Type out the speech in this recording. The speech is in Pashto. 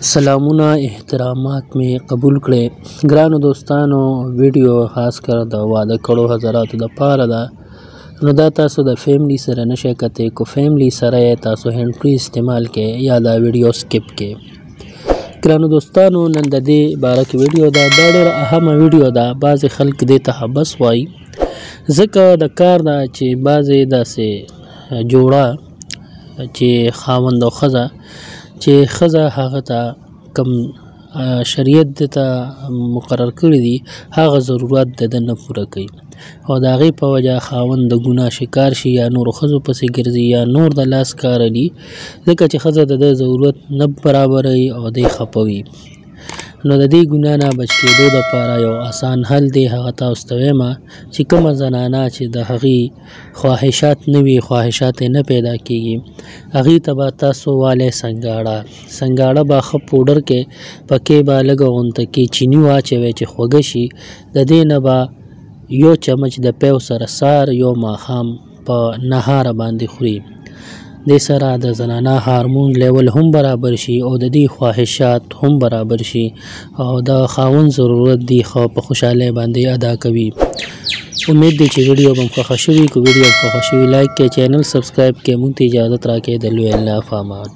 سلامونه احترامات می قبول کړئ. ګرانو دوستانو، ویډیو خاص کر د واده کړو حضراتو د پاره ده. نو دا تاسو د فیملی سره نشئ کتئ. کو فیملی سره تاسو هینډ فری استعمال کړئ یا دا ویډیو سکپ کړئ. ګرانو دوستانو، نن د دې باره کې ویډیو ده. دا ډېره اهمه ویډیو ده. بعضې خلک دې ته حبس وایي، ځکه د کار ده چې بعضې داسې جوړه چې خاوند او ښځه چې ښځه هغه ته کم شریعت ته مقرر کړي دي هغه ضرورت د نه پوره کوي، او د هغې په وجه خاوند د ګناه شکار شي یا نورو ښځو پسې ګرځي یا نور د لاس کاره دي، ځکه چې ښځه د ده ضرورت نه برابروي او دی خفه وي. نو د دې ګناه نه بچ کېدو دپاره یو اسان حل دی. هغه تاسو ته ویمه چې کومه زنانه چې د هغې خواهشات نه وي، خواهشات یې نه پیدا کېږي، هغې ته به تاسو والی سنګاړه به ښه پوډر کې پکې به لږه غونته کې چیني واچوئ چې خوږه شي. د دې نه به یو چمچ د پیو سره سار یو ماښام په نهاره باندې خوري. دې سره د زنانه هارمون لیول هم برابر شي او د دې خواهشات هم برابر شي او د خاوند ضرورت دی خو په خوشحالۍ باندې ادا کوي. امید دی چې ویډیو به خوښه شوي. که ویډیو خوښه شوي لایک کړئ، چینل سبسکرایب کړئ. موږ ته اجازت راکړئ. د لوی الله په امان.